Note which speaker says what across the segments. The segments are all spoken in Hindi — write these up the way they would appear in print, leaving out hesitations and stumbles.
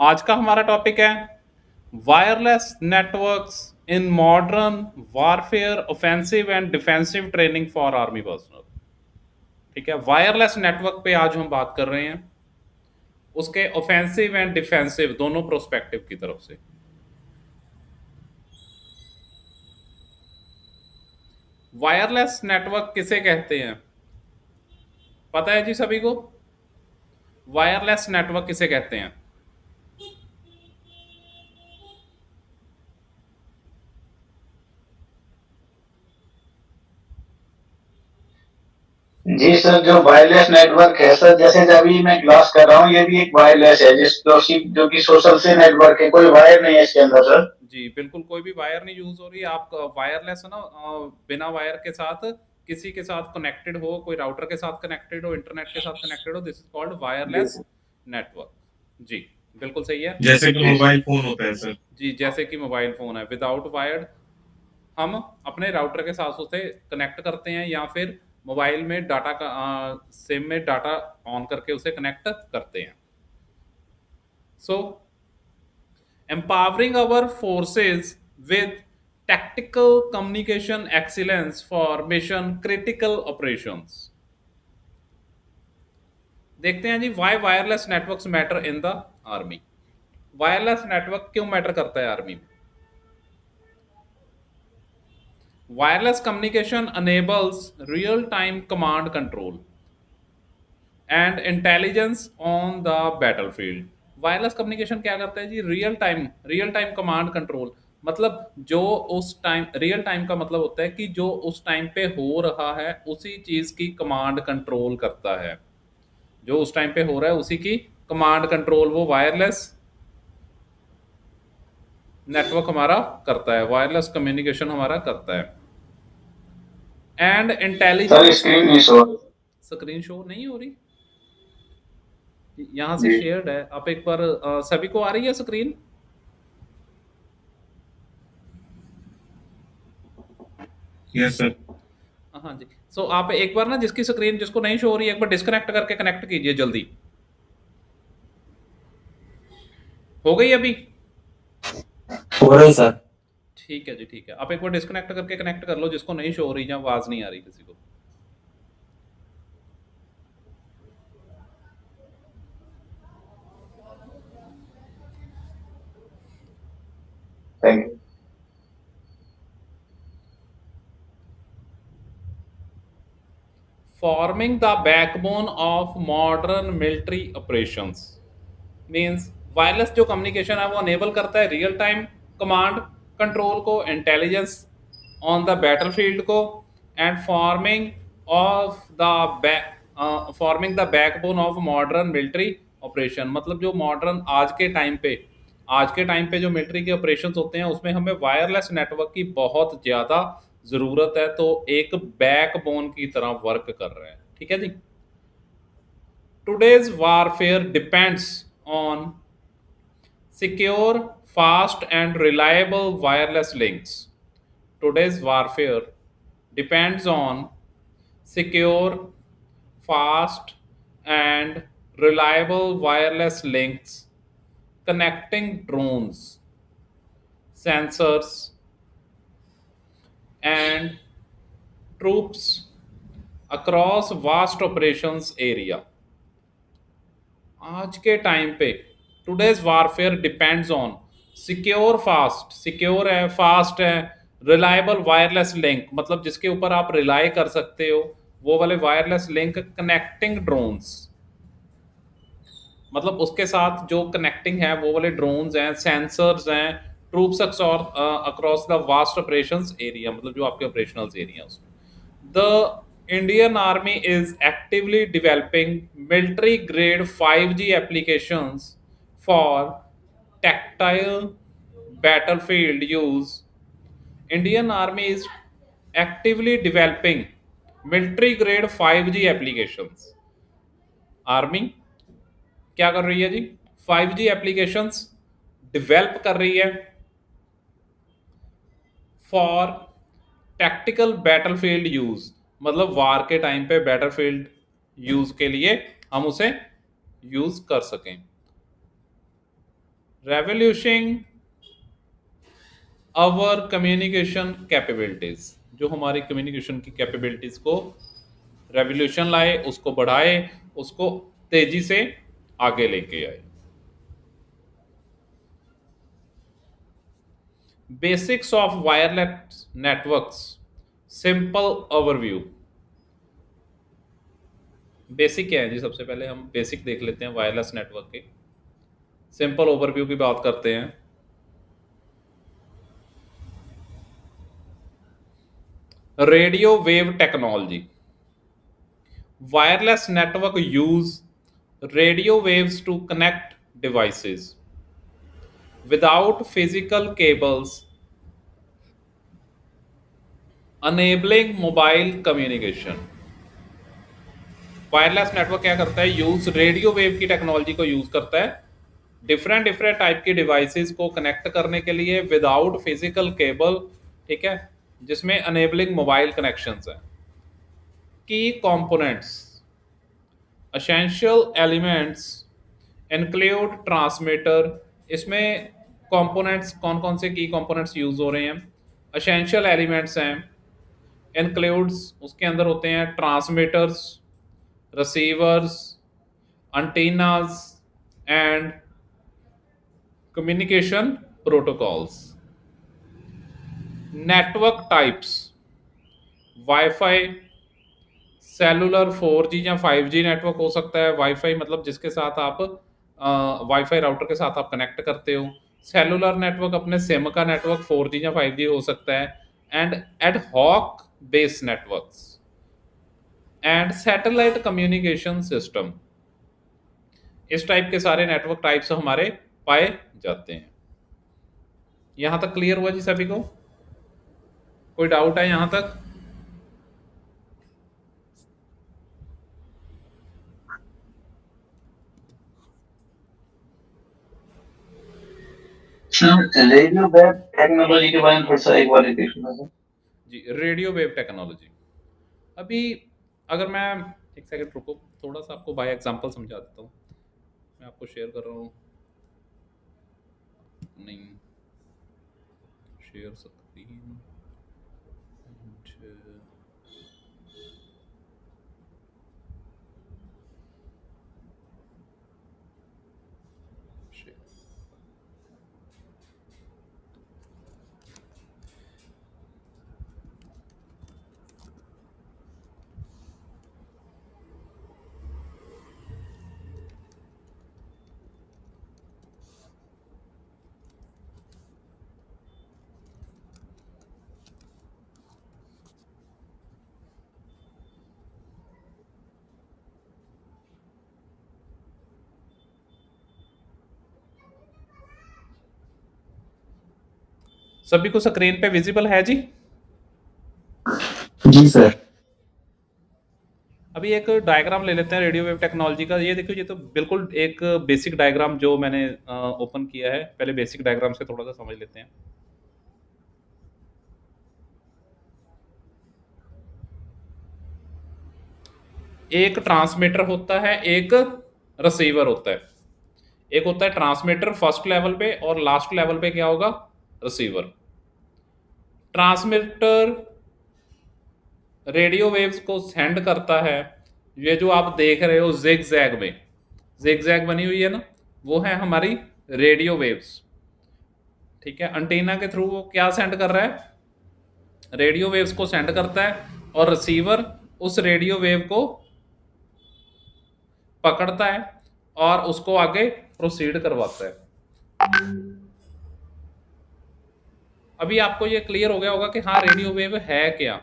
Speaker 1: आज का हमारा टॉपिक है wireless networks in modern warfare offensive and defensive training for army personnel. ठीक है, वायरलेस नेटवर्क पे आज हम बात कर रहे हैं, उसके ऑफेंसिव एंड डिफेंसिव दोनों प्रोस्पेक्टिव की तरफ से। वायरलेस नेटवर्क किसे कहते हैं, पता है जी सभी को? वायरलेस नेटवर्क किसे कहते हैं?
Speaker 2: जी सर, जो वायरलेस नेटवर्क है सर, जैसे अभी मैं क्लास कर रहा हूँ, ये भी एक वायरलेस है, जो कि सोशल से नेटवर्क है, कोई वायर नहीं है इसके अंदर सर।
Speaker 1: जी बिल्कुल, कोई भी वायर नहीं यूज हो रही है। आप वायरलेस है ना, बिना वायर के साथ किसी के साथ कनेक्टेड हो, कोई राउटर के साथ कनेक्टेड हो, इंटरनेट के साथ कनेक्टेड हो, दिस इज कॉल्ड
Speaker 2: जी
Speaker 1: वायरलेस नेटवर्क। जी बिल्कुल सही है।
Speaker 3: जैसे कि मोबाइल फोन होता है सर।
Speaker 1: जी जैसे कि मोबाइल फोन है, विदाउट वायर्ड हम अपने राउटर के साथ उसे कनेक्ट करते हैं, या फिर मोबाइल में डाटा का सिम में डाटा ऑन करके उसे कनेक्ट करते हैं। सो empowering our forces with tactical communication excellence for mission critical operations। देखते हैं जी, why wireless networks matter in the army. Wireless network क्यों मैटर करता है आर्मी में? Wireless communication enables real time command control and intelligence on the battlefield. Wireless communication क्या करता है जी? Real time command control. मतलब जो उस टाइम, रियल टाइम का मतलब होता है कि जो उस टाइम पे हो रहा है उसी चीज की कमांड कंट्रोल करता है। जो उस टाइम पे हो रहा है उसी की कमांड कंट्रोल वो वायरलेस नेटवर्क हमारा करता है, वायरलेस कम्युनिकेशन हमारा करता है। And
Speaker 2: sir,
Speaker 1: intelligence.
Speaker 2: स्क्रीन नहीं शो।
Speaker 1: स्क्रीन शो नहीं हो रही? यहाँ से
Speaker 2: जी
Speaker 1: शेयर्ड है, आप एक बार सभी को आ रही है स्क्रीन?
Speaker 3: Yes sir.
Speaker 1: हाँ जी। सो आप एक बार ना, जिसकी स्क्रीन जिसको नहीं शो हो रही है, एक बार डिस्कनेक्ट करके कनेक्ट कीजिए जल्दी। हो गई अभी?
Speaker 4: हो रही सर।
Speaker 1: ठीक है जी, ठीक है। आप एक बार डिस्कनेक्ट करके कनेक्ट कर लो जिसको नहीं शो हो रही, या आवाज नहीं आ रही किसी को।
Speaker 2: Thank you.
Speaker 1: Forming the backbone of modern military operations means wireless जो कम्युनिकेशन है वो अनेबल करता है रियल टाइम कमांड कंट्रोल को, इंटेलिजेंस ऑन द बैटलफील्ड को, and forming the backbone of modern military operation. मतलब जो मॉडर्न आज के टाइम पे जो मिलिट्री के ऑपरेशंस होते हैं उसमें हमें वायरलेस नेटवर्क की बहुत ज़्यादा ज़रूरत है, तो एक बैकबोन की तरह वर्क कर रहे हैं। ठीक है जी। Today's warfare depends on secure, fast, and reliable wireless links. Today's warfare depends on secure, fast, and reliable wireless links connecting drones, sensors, and troops across vast operations area। आज के टाइम पे today's warfare depends on secure, fast, secure है, फास्ट है, रिलायबल वायरलेस लिंक, मतलब जिसके ऊपर आप रिलाई कर सकते हो, वो वाले वायरलेस लिंक कनेक्टिंग ड्रोन्स, मतलब उसके साथ जो कनेक्टिंग है वो वाले ड्रोन्स हैं, सेंसर्स हैं, troops across the vast operations area, मतलब जो आपके ऑपरेशनल एरिया उसमें। The Indian Army is actively developing military grade 5G applications for tactile battlefield use। Indian Army is actively developing military grade 5G applications। Army क्या कर रही है जी? 5G एप्लीकेशंस डेवलप कर रही है फॉर टैक्टिकल बैटलफील्ड यूज, मतलब वार के टाइम पे बैटलफील्ड यूज के लिए हम उसे यूज कर सकें। रेवोल्यूशन आवर कम्युनिकेशन कैपेबिलिटीज, जो हमारी कम्युनिकेशन की कैपेबिलिटीज को रेवोल्यूशन लाए, उसको बढ़ाए, उसको तेजी से आगे लेके आए। Basics of wireless networks, simple overview. Basic क्या है जी? सबसे पहले हम बेसिक देख लेते हैं वायरलेस नेटवर्क के। सिंपल ओवरव्यू की बात करते हैं। Radio wave technology, wireless network use radio waves to connect devices without physical cables, enabling mobile communication। Wireless network क्या करता है? यूज रेडियो वेव की टेक्नोलॉजी को यूज करता है डिफरेंट डिफरेंट टाइप की डिवाइसेस को कनेक्ट करने के लिए विदाउट फिजिकल केबल, ठीक है, जिसमें अनेबलिंग मोबाइल कनेक्शंस है। की components, essential elements include transmitter. इसमें कंपोनेंट्स कौन कौन से की कंपोनेंट्स यूज हो रहे हैं? एसेंशियल एलिमेंट्स हैं, इंक्लूड्स उसके अंदर होते हैं transmitters, receivers, antennas and communication protocols। Network types, wifi, cellular 4G या 5G नेटवर्क हो सकता है। वाईफाई मतलब जिसके साथ आप वाईफाई राउटर के साथ आप कनेक्ट करते हो। सेलुलर नेटवर्क अपने सिम का नेटवर्क 4G या 5G हो सकता है। And ad hoc base networks and satellite communication system. इस टाइप के सारे नेटवर्क टाइप्स हमारे पाए जाते हैं। यहां तक क्लियर हुआ जी सभी को? कोई डाउट है यहां तक?
Speaker 2: रेडियो वेब टेक्नोलॉजी के बारे में थोड़ा सा एक बार रिपीट करना सर।
Speaker 1: जी, रेडियो वेव टेक्नोलॉजी। अभी अगर मैं एक सेकंड रुको, थोड़ा सा आपको बाय एग्जांपल समझा देता हूँ। मैं आपको शेयर कर रहा हूँ, नहीं शेयर स्क्रीन, सभी को स्क्रीन पे विजिबल है जी?
Speaker 4: जी सर।
Speaker 1: अभी एक डायग्राम ले लेते हैं रेडियो वेव टेक्नोलॉजी का। ये देखो, ये तो बिल्कुल एक बेसिक डायग्राम जो मैंने ओपन किया है। पहले बेसिक डायग्राम से थोड़ा सा समझ लेते हैं। एक ट्रांसमीटर होता है, एक रिसीवर होता है। एक होता है ट्रांसमीटर फर्स्ट लेवल पे, और लास्ट लेवल पे क्या होगा? रिसीवर। ट्रांसमीटर रेडियो वेव्स को सेंड करता है। ये जो आप देख रहे हो जिग जैग में, जिग जैग बनी हुई है ना, वो है हमारी रेडियो वेव्स, ठीक है। अंटीना के थ्रू वो क्या सेंड कर रहा है? रेडियो वेव्स को सेंड करता है, और रिसीवर उस रेडियो वेव को पकड़ता है और उसको आगे प्रोसीड करवाता है। अभी आपको ये क्लियर हो गया होगा कि हाँ रेडियो वेव है क्या।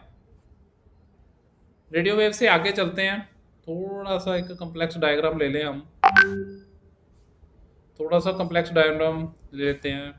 Speaker 1: रेडियो वेव से आगे चलते हैं। थोड़ा सा एक कॉम्प्लेक्स डायग्राम ले लें हम, थोड़ा सा कॉम्प्लेक्स डायग्राम ले लेते हैं।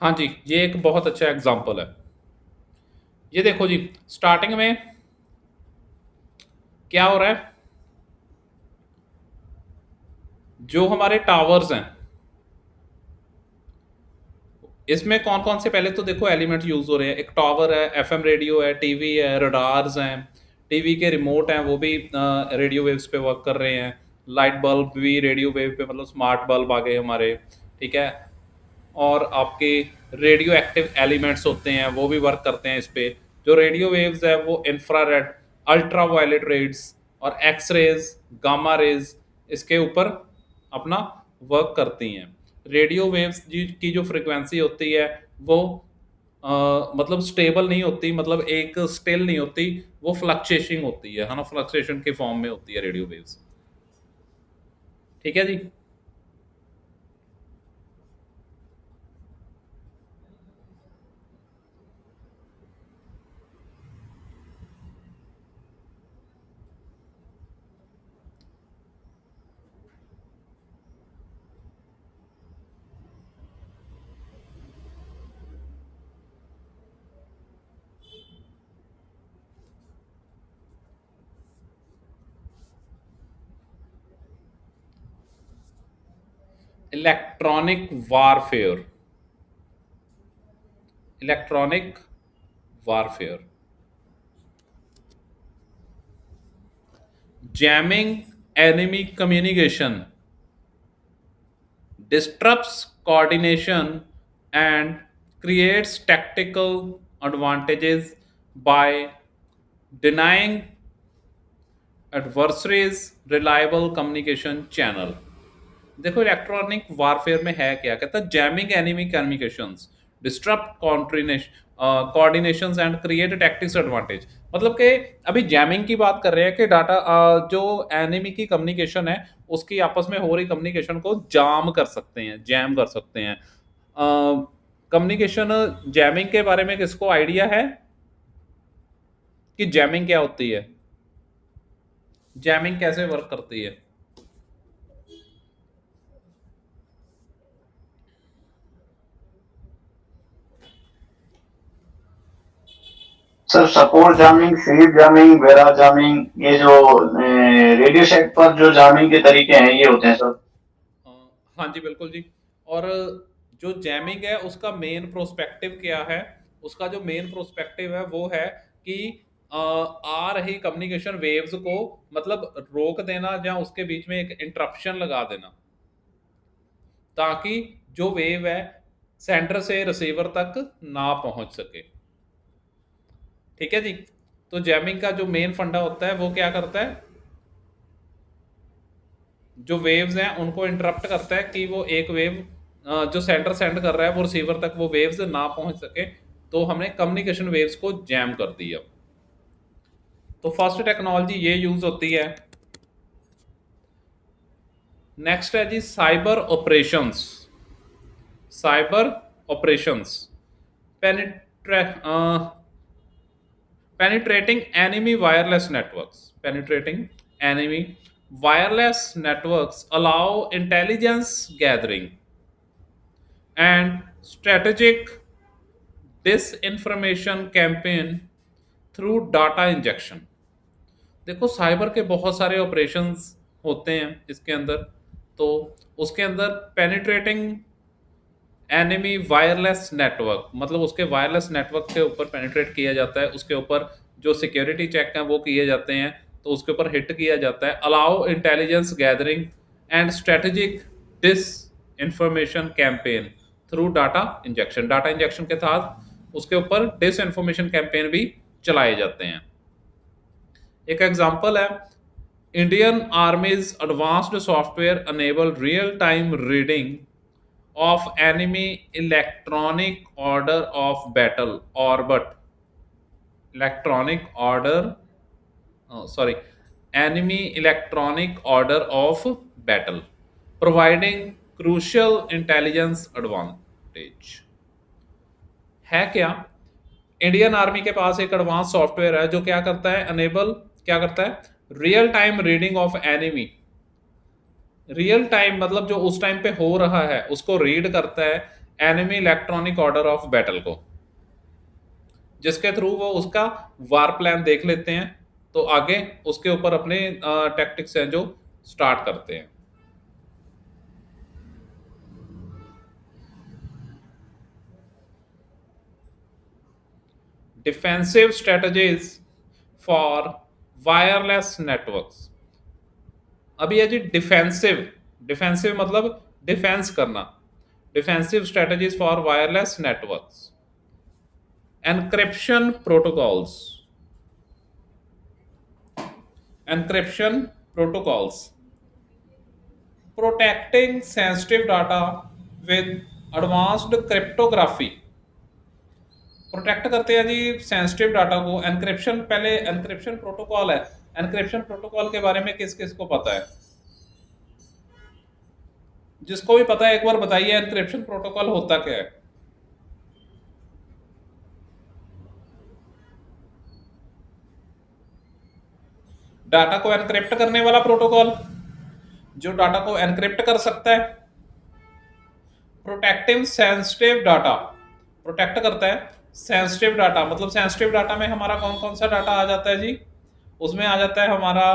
Speaker 1: हाँ जी, ये एक बहुत अच्छा एग्जांपल है। ये देखो जी, स्टार्टिंग में क्या हो रहा है, जो हमारे टावर्स हैं इसमें कौन कौन से, पहले तो देखो एलिमेंट यूज हो रहे हैं। एक टावर है, एफएम रेडियो है, टीवी है, रडार्स हैं, टीवी के रिमोट हैं, वो भी रेडियो वेव्स पे वर्क कर रहे हैं। लाइट बल्ब भी रेडियो वेव पे, मतलब स्मार्ट बल्ब आ गए हमारे, ठीक है। और आपके रेडियो एक्टिव एलिमेंट्स होते हैं, वो भी वर्क करते हैं इस पे। जो रेडियो वेव्स है वो इंफ्रारेड, अल्ट्रा वायलेट रेड्स और एक्स रेज, गामा रेज, इसके ऊपर अपना वर्क करती हैं। रेडियो वेव्स की जो फ्रिक्वेंसी होती है वो मतलब स्टेबल नहीं होती, मतलब एक स्टिल नहीं होती, वो फ्लक्चुएशिंग होती है ना, फ्लक्चुएशन के फॉर्म में होती है रेडियो वेव्स। ठीक है जी। Electronic warfare, electronic warfare, jamming enemy communication, disrupts coordination, and creates tactical advantages by denying adversaries reliable communication channel। देखो इलेक्ट्रॉनिक वारफेयर में है क्या, कहता है jamming enemy communications, disrupt coordinations and create tactics advantage. मतलब कि अभी जैमिंग की बात कर रहे हैं कि डाटा जो एनिमी की कम्युनिकेशन है उसकी आपस में हो रही कम्युनिकेशन को जाम कर सकते हैं, जैम कर सकते हैं। कम्युनिकेशन जैमिंग के बारे में किसको आइडिया है कि जैमिंग क्या होती है, जैमिंग कैसे वर्क करती है?
Speaker 2: Sir support jamming, sleep jamming, vera jamming, ये जो रेडियो सेट पर जो जामिंग के तरीके हैं ये होते हैं सर।
Speaker 1: हाँ जी बिल्कुल जी। और जो जैमिंग है उसका मेन प्रोस्पेक्टिव क्या है, उसका जो मेन प्रोस्पेक्टिव है वो है कि आ रही कम्युनिकेशन वेव्स को मतलब रोक देना या उसके बीच में एक इंटरप्शन लगा देना, ताकि जो वेव है सेंटर से रिसीवर तक ना पहुंच सके। ठीक है जी। तो जैमिंग का जो मेन फंडा होता है वो क्या करता है, जो वेव्स हैं उनको इंटरप्ट करता है कि वो एक वेव जो सेंटर सेंड कर रहा है वो रिसीवर तक वो वेव्स ना पहुंच सके। तो हमने कम्युनिकेशन वेव्स को जैम कर दिया। तो फर्स्ट टेक्नोलॉजी ये यूज होती है। नेक्स्ट है जी cyber operations, cyber operations, penetrating enemy wireless networks, penetrating enemy wireless networks allow intelligence gathering and strategic disinformation campaign through data injection। देखो साइबर के बहुत सारे ऑपरेशंस होते हैं इसके अंदर। तो उसके अंदर पेनिट्रेटिंग एनिमी वायरलेस नेटवर्क, मतलब उसके वायरलेस नेटवर्क के ऊपर पेनिट्रेट किया जाता है, उसके ऊपर जो सिक्योरिटी चेक हैं वो किए जाते हैं, तो उसके ऊपर हिट किया जाता है। Allow intelligence gathering and strategic disinformation campaign through data injection, data injection के साथ उसके ऊपर डिस इंफॉर्मेशन कैंपेन भी चलाए जाते हैं। एक एग्जांपल है, Indian army's advanced software enable real time reading of enemy electronic order of battle orbit, electronic order sorry enemy electronic order of battle, providing crucial intelligence advantage। है क्या, इंडियन आर्मी के पास एक एडवांस सॉफ्टवेयर है जो क्या करता है, अनेबल क्या करता है, real time reading of enemy. Real time मतलब जो उस टाइम पे हो रहा है उसको रीड करता है enemy electronic order of battle को, जिसके थ्रू वो उसका वार प्लान देख लेते हैं, तो आगे उसके ऊपर अपने टैक्टिक्स हैं जो स्टार्ट करते हैं। Defensive strategies for wireless networks. अभी है जी डिफेंसिव, डिफेंसिव मतलब डिफेंस करना, defensive strategies for wireless networks, encryption protocols, encryption protocols, protecting sensitive data with advanced cryptography। Protect करते हैं जी सेंसिटिव डाटा को। एनक्रिप्शन, पहले एनक्रिप्शन प्रोटोकॉल है, एनक्रिप्शन प्रोटोकॉल के बारे में किस किस को पता है? जिसको भी पता है एक बार बताइए एनक्रिप्शन प्रोटोकॉल होता क्या है? डाटा को एनक्रिप्ट करने वाला प्रोटोकॉल, जो डाटा को एनक्रिप्ट कर सकता है। प्रोटेक्टिंग सेंसिटिव डाटा, प्रोटेक्ट करता है सेंसिटिव डाटा, मतलब सेंसिटिव डाटा में हमारा कौन कौन सा डाटा आ जाता है जी? उसमें आ जाता है हमारा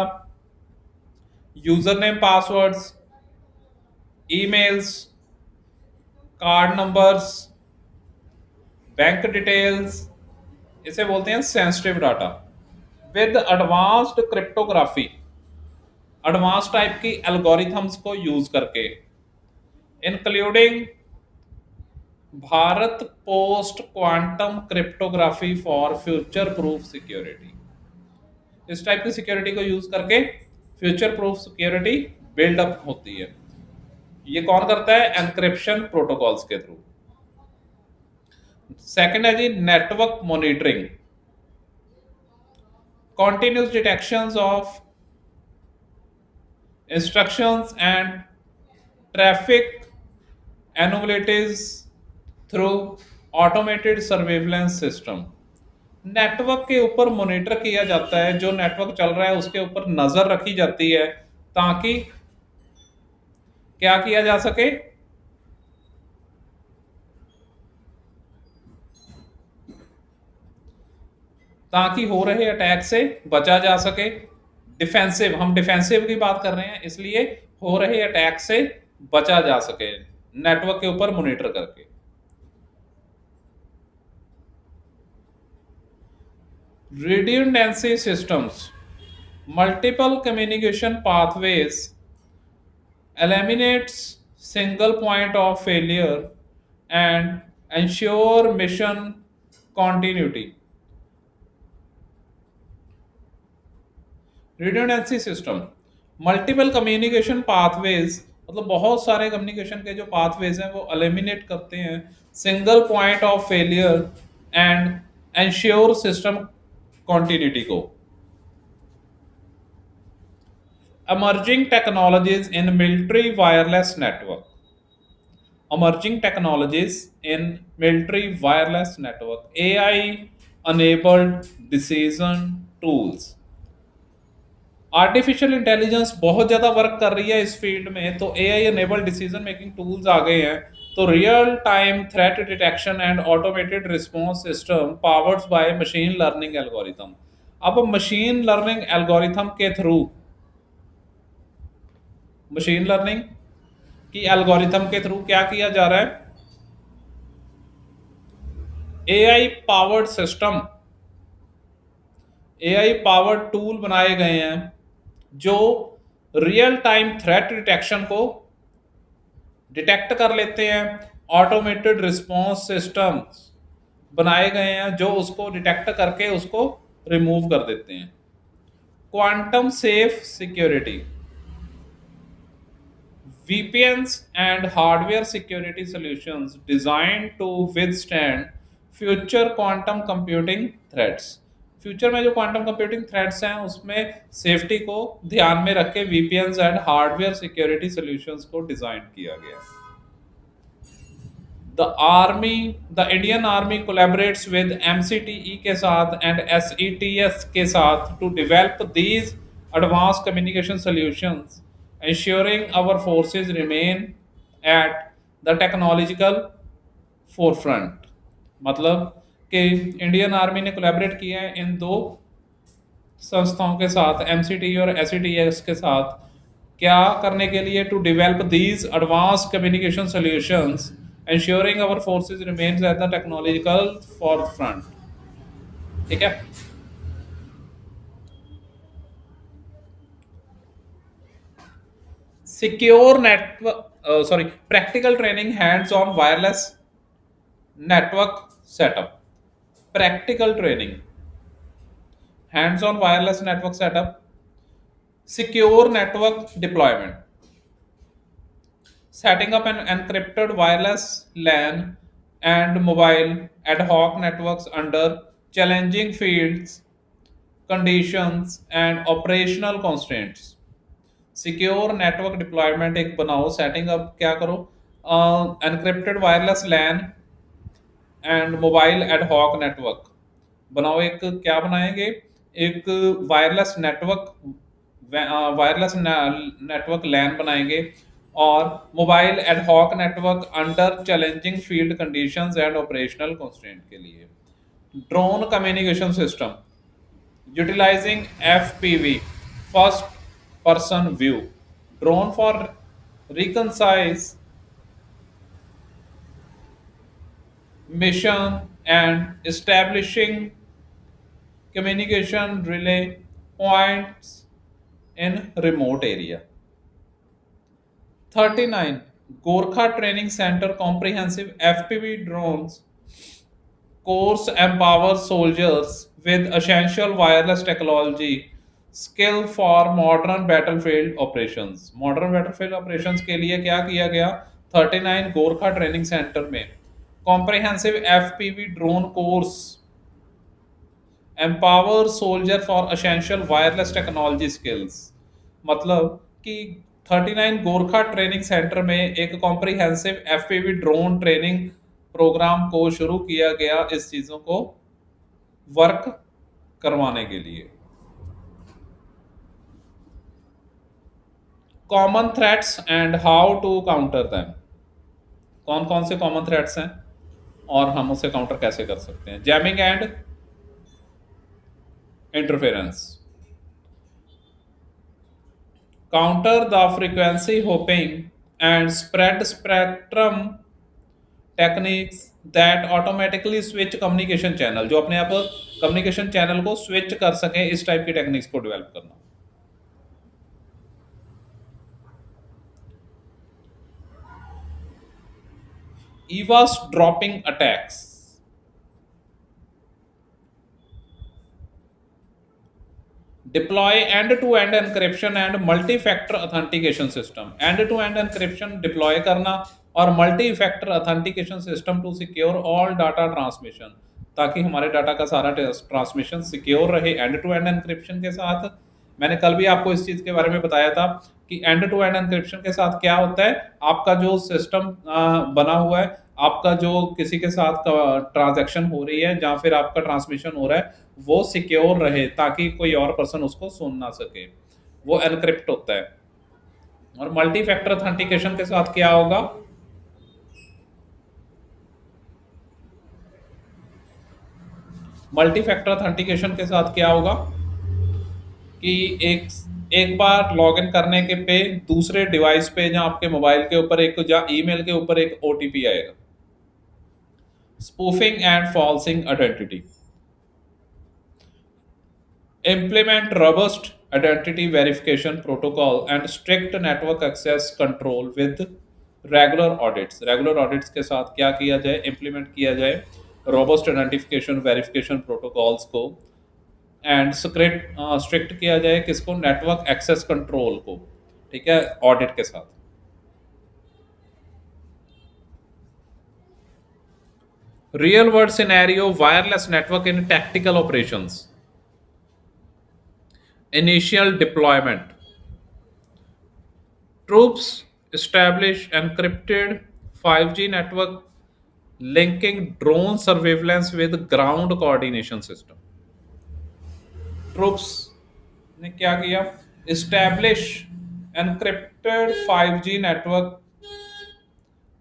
Speaker 1: user name, passwords, emails, card numbers, bank details, इसे बोलते हैं sensitive data. With advanced cryptography, advance type की एल्गोरिथम्स को यूज करके, including Bharat post quantum cryptography for future proof security. इस टाइप की सिक्योरिटी को यूज करके फ्यूचर प्रूफ सिक्योरिटी बिल्डअप होती है। ये कौन करता है? एनक्रिप्शन प्रोटोकॉल्स के थ्रू। सेकंड है G network monitoring, continuous detections of instructions and traffic anomalies through automated surveillance system। Network के ऊपर मॉनिटर किया जाता है, जो नेटवर्क चल रहा है उसके ऊपर नजर रखी जाती है, ताकि क्या किया जा सके? ताकि हो रहे अटैक से बचा जा सके। डिफेंसिव, हम डिफेंसिव की बात कर रहे हैं, इसलिए हो रहे अटैक से बचा जा सके नेटवर्क के ऊपर मॉनिटर करके। redundancy systems, multiple communication pathways, eliminates single point of failure and ensure mission continuity। Redundancy system, multiple communication pathways, मतलब बहुत सारे कम्युनिकेशन के जो पाथवेज हैं वो एलिमिनेट करते हैं single point of failure and ensure system continuity को। emerging technologies in military wireless network, emerging technologies in military wireless network, AI enabled decision tools। Artificial intelligence बहुत ज़्यादा वर्क कर रही है इस फील्ड में, तो AI enabled decision making tools आ गए हैं। तो real time threat detection and automated response system powered by machine learning algorithm. अब मशीन लर्निंग एल्गोरिथम के थ्रू, मशीन लर्निंग की एल्गोरिथम के थ्रू क्या किया जा रहा है? AI powered system, AI powered tool बनाए गए हैं जो रियल टाइम थ्रेट डिटेक्शन को डिटेक्ट कर लेते हैं। ऑटोमेटेड रिस्पॉन्स सिस्टम्स बनाए गए हैं जो उसको डिटेक्ट करके उसको रिमूव कर देते हैं। Quantum safe security, VPNs and hardware security solutions designed to withstand future quantum computing threats। Future में जो क्वांटम कंप्यूटिंग थ्रेट्स हैं उसमें सेफ्टी को ध्यान में रख के VPNs and hardware security solutions को डिजाइन किया गया। The Indian army collaborates with MCTE के साथ एंड SETS के साथ to develop these advance communication solutions, ensuring our forces remain at the technological forefront, मतलब कि इंडियन आर्मी ने कोलैबोरेट किया है इन दो संस्थाओं के साथ, एमसीटी और एससीटीएस के साथ, क्या करने के लिए? To develop these advance communication solutions ensuring our forces remains at the technological forefront। ठीक है। Secure network, sorry, practical training hands on wireless network setup. Practical training hands on wireless network setup, secure network deployment, setting up an encrypted wireless LAN and mobile ad hoc networks under challenging fields, conditions and operational constraints। Secure network deployment एक बनाओ, सेटिंग अप क्या करो, encrypted wireless LAN and mobile ad hoc network बनाओ। एक क्या बनाएंगे? एक wireless network, wireless network LAN बनाएंगे और mobile ad hoc network under challenging field conditions and operational constraint के लिए। Drone communication system utilizing FPV, first person view, drone for reconnaissance mission and establishing communication relay points in remote area। 39 Gorkha Training Center comprehensive FPV drones course empowers soldiers with essential wireless technology skill for modern battlefield operations। modern battlefield operations के लिए क्या किया गया? 39 गोरखा ट्रेनिंग सेंटर में comprehensive FPV drone course empower soldier for essential wireless technology skills. मतलब कि 39 गोरखा ट्रेनिंग सेंटर में एक comprehensive FPV drone training programme को शुरू किया गया इस चीज़ों को वर्क करवाने के लिए। Common threats and how to counter them. कौन कौन से कॉमन थ्रेट्स हैं और हम उसे काउंटर कैसे कर सकते हैं? Jamming and interference, counter the frequency hoping and spread spectrum techniques that automatically switch communication channel, जो अपने आप कम्युनिकेशन चैनल को स्विच कर सके, इस टाइप की टेक्निक्स को डेवलप करना। Eavesdropping attacks, deploy end to end encryption and multi factor authentication system. End to end encryption deploy करना और multi factor authentication system to secure all data transmission, ताकि हमारे डाटा का सारा ट्रांसमिशन सिक्योर रहे एंड टू एंड एनक्रिप्शन के साथ। मैंने कल भी आपको इस चीज़ के बारे में बताया था कि एंड टू एंड एनक्रिप्शन के साथ क्या होता है, आपका जो सिस्टम बना हुआ है, आपका जो किसी के साथ ट्रांजैक्शन हो रही है या फिर आपका ट्रांसमिशन हो रहा है, वो सिक्योर रहे ताकि कोई और पर्सन उसको सुन ना सके, वो एनक्रिप्ट होता है। और मल्टी फैक्टर ऑथेंटिकेशन के साथ क्या होगा? मल्टी फैक्टर ऑथेंटिकेशन के साथ क्या होगा कि एक बार लॉगिन करने के पे दूसरे डिवाइस पे या आपके मोबाइल के ऊपर एक या ईमेल के ऊपर एक ओटीपी आएगा। Spoofing and falsing identity, implement robust identity verification protocol and strict network access control with regular audits। regular audits के साथ क्या किया जाए? implement किया जाए robust identification verification protocols को, and strict किया जाए किसको? network access control को, ठीक है, audit के साथ। real world scenario wireless network in tactical operations। Initial deployment, troops establish encrypted 5G network linking drone surveillance with ground coordination system। Troops ने क्या किया? establish encrypted 5G network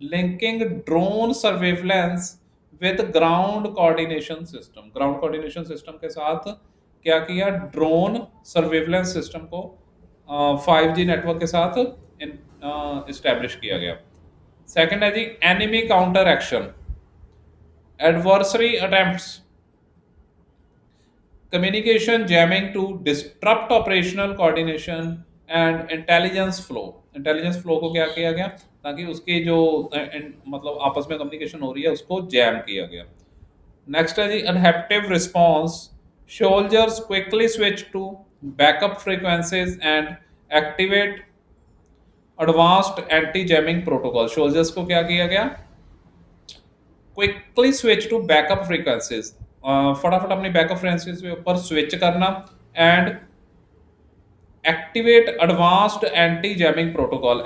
Speaker 1: linking drone surveillance with ground coordination system. Ground coordination system के साथ क्या किया, ड्रोन सर्वेलेंस सिस्टम को 5G नेटवर्क के साथ इस्टेब्लिश किया गया। सेकंड है जी enemy counter action, adversary attempts, communication jamming to disrupt operational coordination and intelligence flow। Intelligence flow को क्या किया गया, ताकि उसकी जो मतलब आपस में कम्युनिकेशन हो रही है उसको जैम किया गया। नेक्स्ट है जी adaptive response, soldiers quickly switch to backup frequencies and activate advanced anti jamming protocol. Soldiers को क्या किया गया, quickly switch to backup frequencies, फटाफट अपनी बैकअप फ्रीक्वेंसीज के ऊपर स्विच करना and activate advanced anti jamming protocol.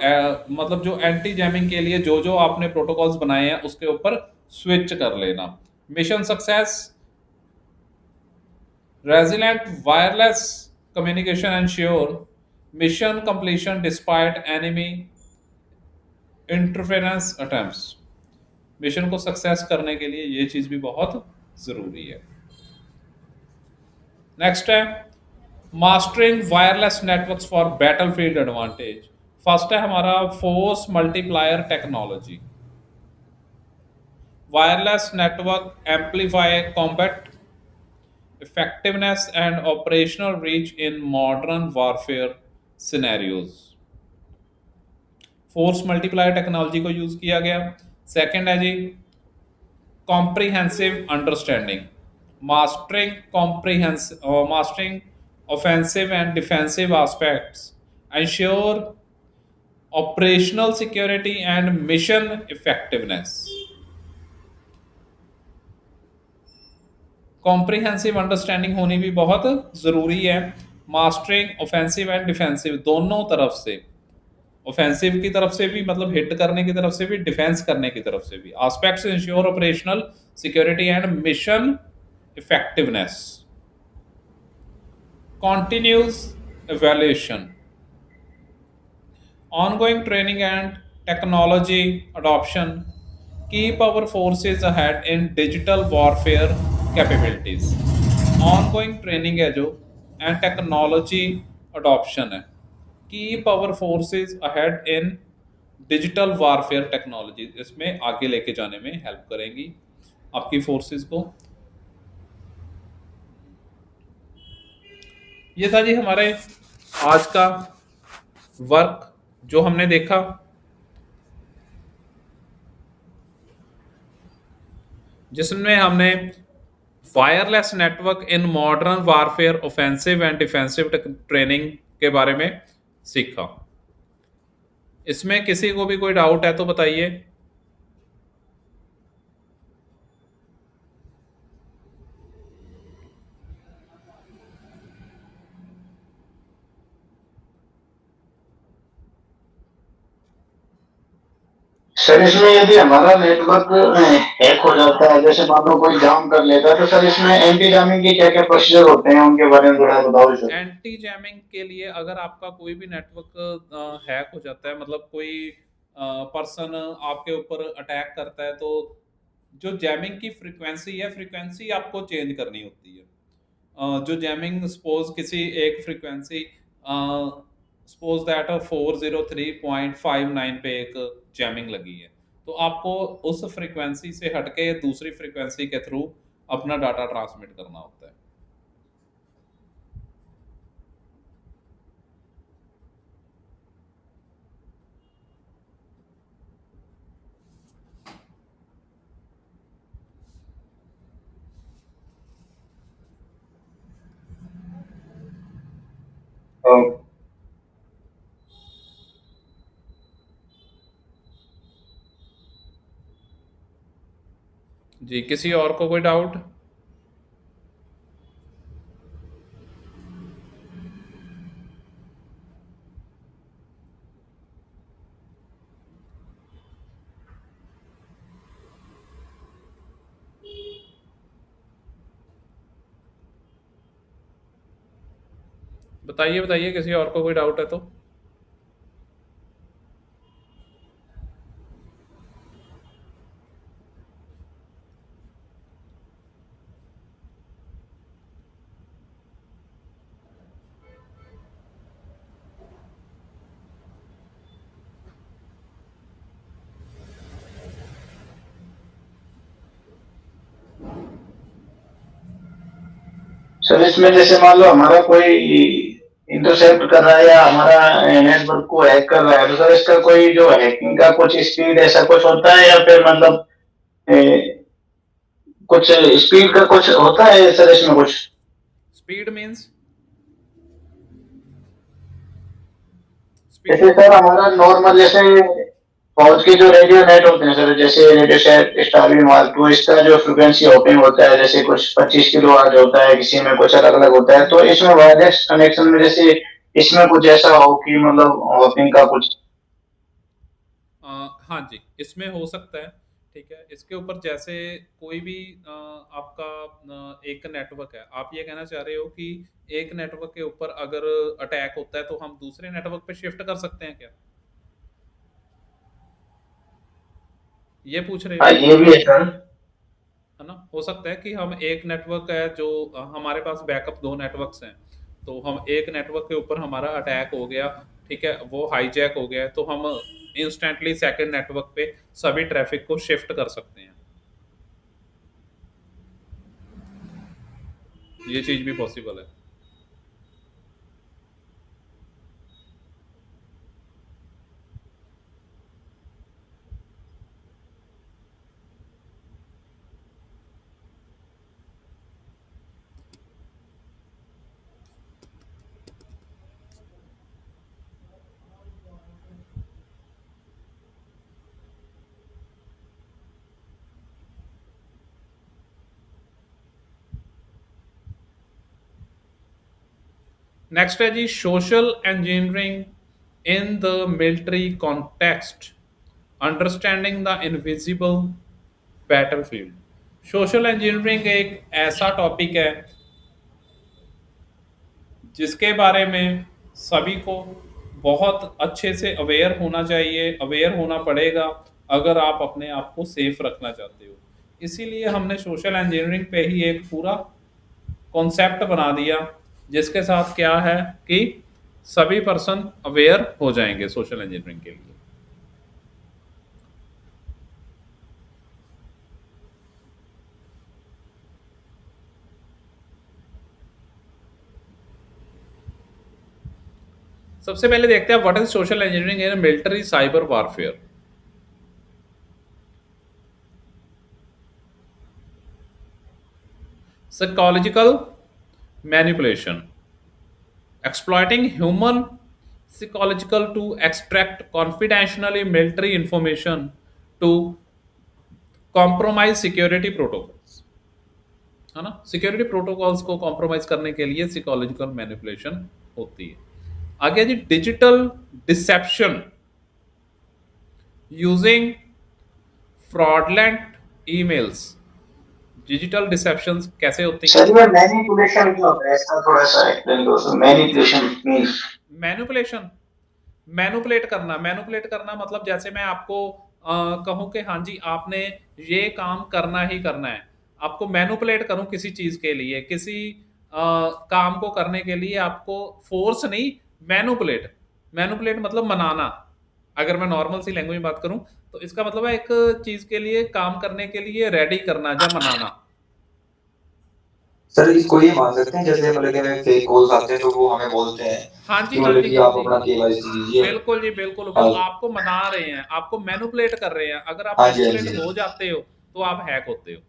Speaker 1: मतलब जो एंटी जैमिंग के लिए जो जो आपने प्रोटोकॉल्स बनाए हैं उसके ऊपर स्विच कर लेना। Mission success, resilient wireless communication ensure mission completion despite enemy interference attempts. Mission को सक्सेस करने के लिए ये चीज भी बहुत जरूरी है। नेक्स्ट है mastering wireless networks for battlefield advantage. First है हमारा force multiplier technology. Wireless network amplify combat effectiveness and operational reach in modern warfare scenarios. Force multiplier technology को यूज किया गया। सेकंड है जी comprehensive understanding, mastering offensive and defensive aspects, ensure operational security and mission effectiveness। Comprehensive understanding होनी भी बहुत जरूरी है। मास्टरिंग ऑफेंसिव एंड डिफेंसिव दोनों तरफ से, ऑफेंसिव की तरफ से भी मतलब हिट करने की तरफ से भी, डिफेंस करने की तरफ से भी। Aspects ensure operational security and mission effectiveness। Continuous evaluation, ongoing training and technology adoption keep our forces ahead in digital warfare capabilities। ongoing training है जो and technology adoption है, keep our forces ahead in digital warfare technology, इसमें आगे लेके जाने में हेल्प करेंगी आपकी फोर्सेस को। ये था जी हमारे आज का वर्क जो हमने देखा, जिसमें हमने wireless network in modern warfare offensive and defensive training के बारे में सीखा। इसमें किसी को भी कोई डाउट है तो बताइए।
Speaker 2: सर इसमें यदि हमारा नेटवर्क हैक हो जाता है, जैसे मान लो कोई जाम कर लेता है, तो सर इसमें एंटी जामिंग के क्या क्या प्रोसीजर होते हैं, उनके बारे में थोड़ा बताओ सर।
Speaker 1: एंटी जैमिंग के लिए अगर आपका कोई भी नेटवर्क हैक हो जाता है, मतलब कोई पर्सन आपके ऊपर अटैक करता है, तो जो जैमिंग की फ्रीक्वेंसी है, फ्रीक्वेंसी आपको चेंज करनी होती है। जो जैमिंग सपोज किसी एक फ्रीक्वेंसी सपोज दैट 403.59 पे एक जैमिंग लगी है, तो आपको उस फ्रीक्वेंसी से हटके दूसरी फ्रीक्वेंसी के थ्रू अपना डाटा ट्रांसमिट करना होता है। जी, किसी और को कोई डाउट? बताइए बताइए, किसी और को कोई डाउट है तो।
Speaker 2: सर इसमें जैसे मान लो हमारा कोई इंटरसेप्ट कर रहा है या हमारा नेटवर्क को हैक कर रहा है, तो सर इसका कोई जो हैकिंग का कुछ स्पीड ऐसा कुछ होता है या फिर मतलब ए, कुछ स्पीड का कुछ होता है सर इसमें कुछ?
Speaker 1: स्पीड मींस
Speaker 2: जैसे
Speaker 1: स्पीड।
Speaker 2: सर हमारा नॉर्मल जैसे फौज के जो रेडियो नेट होते हैं सर, जैसे रेडियो सेट स्टारविन वाल, तो इसका जो फ्रिक्वेंसी होपिंग होता है जैसे कुछ 25 किलो वाट होता है, किसी में कुछ अलग अलग होता है, तो इसमें वायरलेस कनेक्शन में जैसे इसमें कुछ ऐसा हो कि मतलब होपिंग का कुछ?
Speaker 1: हाँ जी, इसमें हो सकता है। ठीक है, इसके ऊपर जैसे कोई भी आपका एक नेटवर्क है, आप ये कहना चाह रहे हो कि एक नेटवर्क के ऊपर अगर अटैक होता है तो हम दूसरे नेटवर्क पे शिफ्ट कर सकते हैं क्या, ये पूछ रहे हो?
Speaker 2: हाँ ये भी है सर।
Speaker 1: है ना, हो सकता है कि हम एक नेटवर्क है जो हमारे पास बैकअप दो नेटवर्क्स हैं, तो हम एक नेटवर्क के ऊपर हमारा अटैक हो गया, ठीक है, वो हाईजैक हो गया है, तो हम इंस्टेंटली सेकंड नेटवर्क पे सभी ट्रैफिक को शिफ्ट कर सकते हैं। ये चीज भी पॉसिबल है। नेक्स्ट है जी social engineering in the military context, understanding the invisible battlefield. Social engineering एक ऐसा टॉपिक है जिसके बारे में सभी को बहुत अच्छे से अवेयर होना चाहिए, अवेयर होना पड़ेगा अगर आप अपने आप को सेफ रखना चाहते हो। इसीलिए हमने सोशल इंजीनियरिंग पे ही एक पूरा कॉन्सेप्ट बना दिया, जिसके साथ क्या है कि सभी पर्सन अवेयर हो जाएंगे सोशल इंजीनियरिंग के लिए। सबसे पहले देखते हैं what is social engineering in military cyber warfare. Psychological manipulation, exploiting human psychological to extract confidentially military information to compromise security protocols, है ना, सिक्योरिटी प्रोटोकॉल्स को कॉम्प्रोमाइज करने के लिए साइकोलॉजिकल मैनिपुलेशन होती है। आगे जी digital deception using fraudulent emails. Digital deception कैसे होती हैं?
Speaker 2: सर में मैनिपुलेशन क्या होता है इसका थोड़ा सा एक्सप्लेन करो sir. Manipulation means
Speaker 1: manipulation, manipulate करना मतलब जैसे मैं आपको कहूं कि हाँ जी आपने ये काम करना ही करना है, आपको मैनिपुलेट करूं किसी चीज के लिए, किसी काम को करने के लिए आपको फोर्स नहीं, मैनिपुलेट। मैनिपुलेट मतलब मनाना। अगर मैं नॉर्मल सी लैंग्वेज में बात करूं तो इसका मतलब है एक चीज के लिए, काम करने के लिए रेडी करना या मनाना।
Speaker 4: सर इसको ये मान सकते हैं जैसे मतलब कि फेक कॉल्स आते हैं तो वो हमें बोलते हैं
Speaker 1: हाँ जी
Speaker 4: कि
Speaker 1: हाँ
Speaker 4: मतलब
Speaker 1: जी
Speaker 4: कि
Speaker 1: हाँ
Speaker 4: आप
Speaker 1: जी,
Speaker 4: अपना केवाईसी कीजिए।
Speaker 1: बिल्कुल जी बिल्कुल, वो
Speaker 4: हाँ
Speaker 1: आपको मना रहे हैं, आपको मैनिपुलेट कर रहे हैं। अगर आप
Speaker 4: हाँ जी, हाँ जी,
Speaker 1: मैनिपुलेट
Speaker 4: हाँ
Speaker 1: हो
Speaker 4: जी।
Speaker 1: जाते हो तो आप हैक होते हो।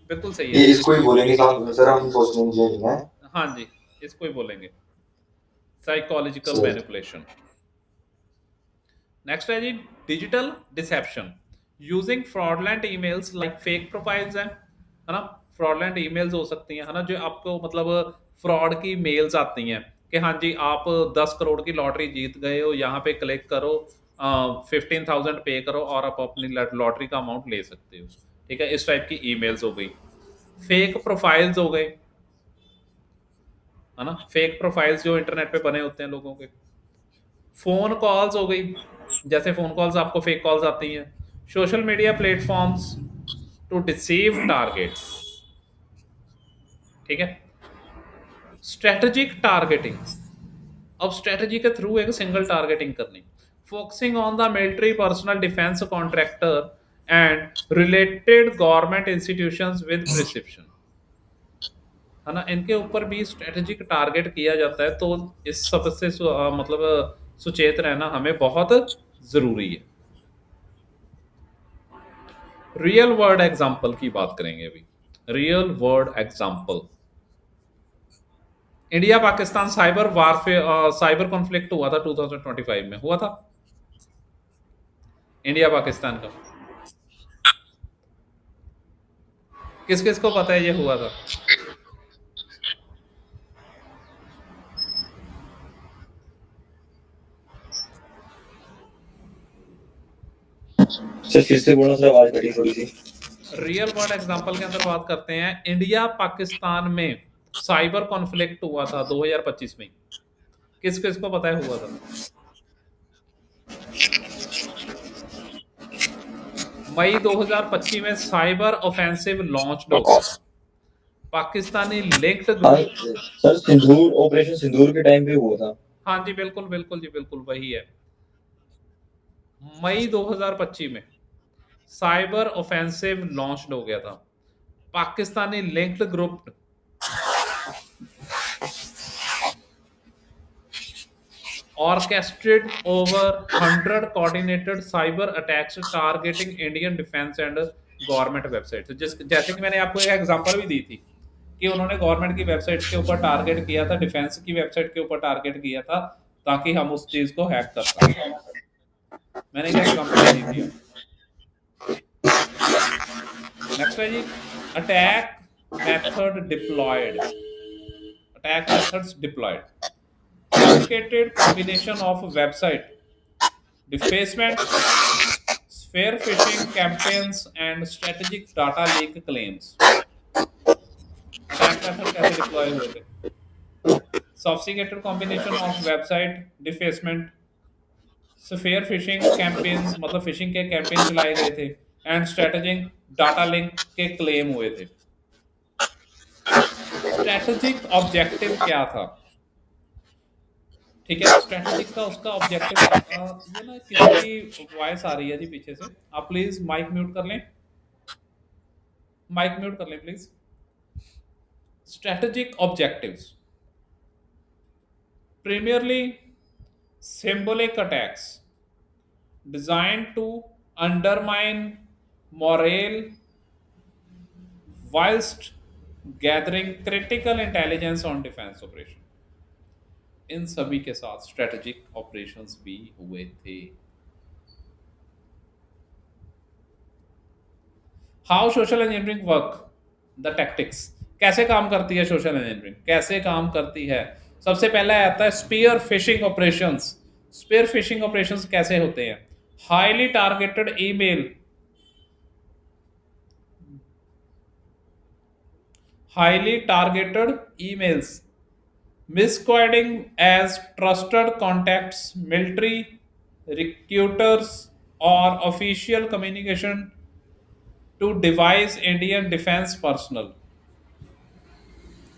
Speaker 1: बिल्कुल सही
Speaker 4: ये
Speaker 1: है।
Speaker 4: इसको ही बोलेंगे सर हम सोशल इंजीनियरिंग है।
Speaker 1: हाँ जी, इसको ही बोलेंगे साइकोलॉजिकल
Speaker 4: सर
Speaker 1: मैनिपुलेशन। नेक्स्ट है जी digital deception using fraudulent emails like fake profiles है ना। फ्रॉडलेंट ईमेल्स हो सकती हैं, है ना, जो आपको मतलब फ्रॉड की मेल्स आती हैं कि हाँ जी आप 10 करोड़ की लॉटरी जीत गए हो, यहाँ पे क्लिक करो, 15,000 पे करो और आप अपनी लॉटरी का अमाउंट ले सकते हो। ठीक है, इस टाइप की ईमेल्स हो गई। फेक प्रोफाइल्स हो गए, है ना, फेक प्रोफाइल्स जो इंटरनेट पे बने होते हैं लोगों के। फोन कॉल्स हो गई, जैसे फोन कॉल्स आपको फेक कॉल्स आती हैं। Social media platforms to deceive targets. ठीक है, स्ट्रेटेजिक टारगेटिंग, अब स्ट्रेटेजी के थ्रू एक सिंगल टारगेटिंग करनी, focusing on the military personnel defence contractor and related government institutions with prescription. है ना, इनके ऊपर भी स्ट्रेटेजिक टारगेट किया जाता है, तो इस सब से मतलब सुचेत रहना हमें बहुत ज़रूरी है। रियल वर्ल्ड एग्जाम्पल की बात करेंगे अभी। Real world example, India Pakistan cyber warfare cyber conflict हुआ था 2025 में, हुआ था इंडिया पाकिस्तान का। किस किस को पता है ये हुआ था?
Speaker 4: सर फिर से बोलना सर, आवाज कटी थोड़ी सी।
Speaker 1: रियल वर्ल्ड एग्जांपल के अंदर बात करते हैं, इंडिया पाकिस्तान में साइबर कॉन्फ्लिक्ट हुआ था 2025 में। किस किस को पता है हुआ था? मई 2025 में साइबर ऑफेंसिव लॉन्च हो गया था। पाकिस्तानी लिंक्ड
Speaker 4: हाँ
Speaker 1: ग्रुप।
Speaker 4: सर, सिंदूर ऑपरेशन सिंदूर के टाइम पे हुआ था।
Speaker 1: हाँ जी, बिल्कुल बिल्कुल जी, बिल्कुल वही है। मई 2025 में साइबर ऑफेंसिव लॉन्च हो गया था। Pakistani linked group orchestrated over 100 coordinated cyber attacks targeting Indian defense and government website. जैसे कि मैंने आपको एक एग्जांपल भी दी थी कि उन्होंने गवर्नमेंट की वेबसाइट्स के ऊपर टारगेट किया था, डिफेंस की वेबसाइट के ऊपर टारगेट किया था, ताकि हम उस चीज को हैक कर सकें। मैंने एक एग्जांपल दी थी। नेक्स्ट है जी, attack method deployed. Attack methods deployed, sophisticated combination of website defacement, spear phishing campaigns, and strategic data leak claims। Attack method कैसे डिप्लॉय हुए थे? sophisticated combination of website defacement, sphere fishing campaigns, मतलब फिशिंग के कैंपेन चलाए गए थे, एंड स्ट्रेटेजिक डाटा लिंक के क्लेम हुए थे। स्ट्रेटेजिक ऑब्जेक्टिव क्या था? ठीक है, स्ट्रेटेजिक का उसका ऑब्जेक्टिव, ये ना किसी की वॉइस आ रही है जी पीछे से, आप प्लीज माइक म्यूट कर लें, माइक म्यूट कर लें please. Strategic objectives, primarily symbolic attacks designed to undermine morale whilst gathering critical intelligence on defense operation। इन सभी के साथ स्ट्रेटेजिक ऑपरेशंस भी हुए थे। How social engineering work, the tactics, कैसे काम करती है सोशल इंजीनियरिंग, कैसे काम करती है? सबसे पहला आता है spear phishing operations. Spear phishing operations कैसे होते हैं? Highly targeted email, highly targeted emails misquoting as trusted contacts, military recruiters, or official communication to devise Indian defense personnel.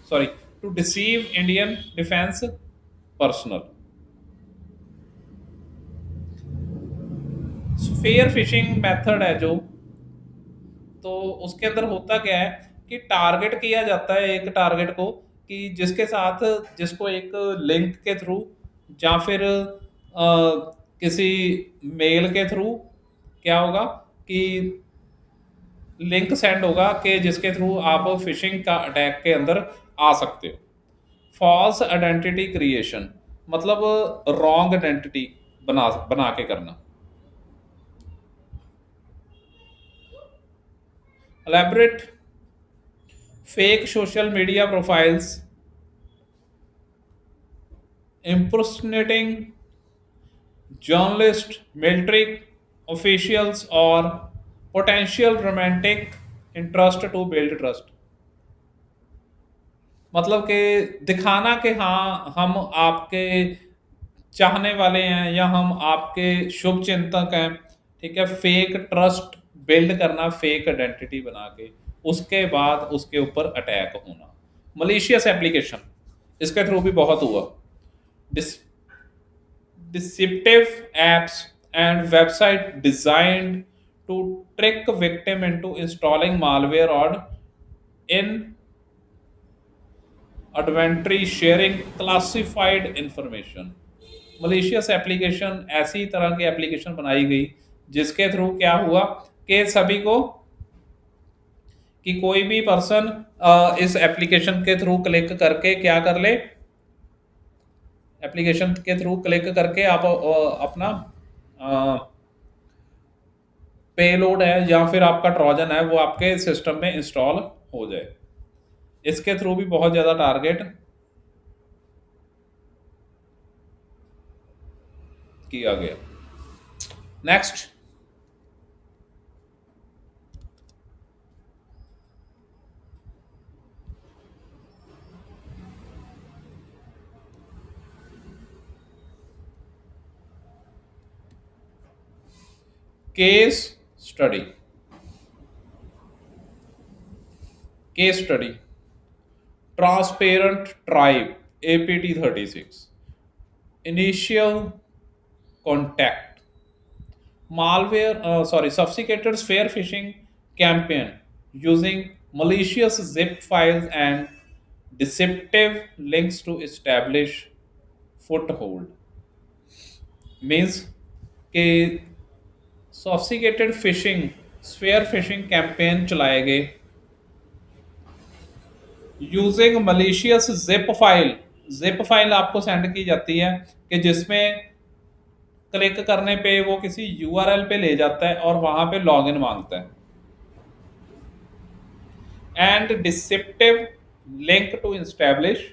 Speaker 1: Sorry, to deceive Indian defense personnel. Fair fishing method है जो, तो उसके अंदर होता क्या है कि टारगेट किया जाता है एक टारगेट को, कि जिसके साथ, जिसको एक लिंक के थ्रू या फिर किसी मेल के थ्रू क्या होगा कि लिंक सेंड होगा कि जिसके थ्रू आप फिशिंग का अटैक के अंदर आ सकते हो। फॉल्स आइडेंटिटी क्रिएशन, मतलब रॉन्ग आइडेंटिटी बना बना के करना। elaborate fake social media profiles impersonating journalists, military officials, or potential romantic interest to build trust। मतलब कि दिखाना कि हाँ हम आपके चाहने वाले हैं या हम आपके शुभ चिंतक हैं, ठीक है, फेक ट्रस्ट बिल्ड करना, फेक आइडेंटिटी बना के उसके बाद उसके ऊपर अटैक होना। मलिशियस एप्लीकेशन, इसके थ्रू भी बहुत हुआ। deceptive apps and website designed to trick victim into installing malware or in advertently sharing classified information. Malicious application, ऐसी तरह की एप्लीकेशन बनाई गई जिसके थ्रू क्या हुआ कि सभी को, कि कोई भी पर्सन इस एप्लीकेशन के थ्रू क्लिक करके क्या कर ले, एप्लीकेशन के थ्रू क्लिक करके आप अपना पेलोड है या फिर आपका ट्रोजन है वो आपके सिस्टम में इंस्टॉल हो जाए। इसके थ्रू भी बहुत ज़्यादा टारगेट किया गया। Next, case study. Case study, transparent tribe, APT 36, initial contact, sophisticated spear phishing campaign using malicious zip files and deceptive links to establish foothold। Means कि sophisticated phishing, spear phishing campaign चलाए गए using malicious zip file. Zip file आपको सेंड की जाती है कि जिसमें क्लिक करने पे वो किसी URL पे ले जाता है और वहां पे लॉगिन मांगता है। And deceptive link to establish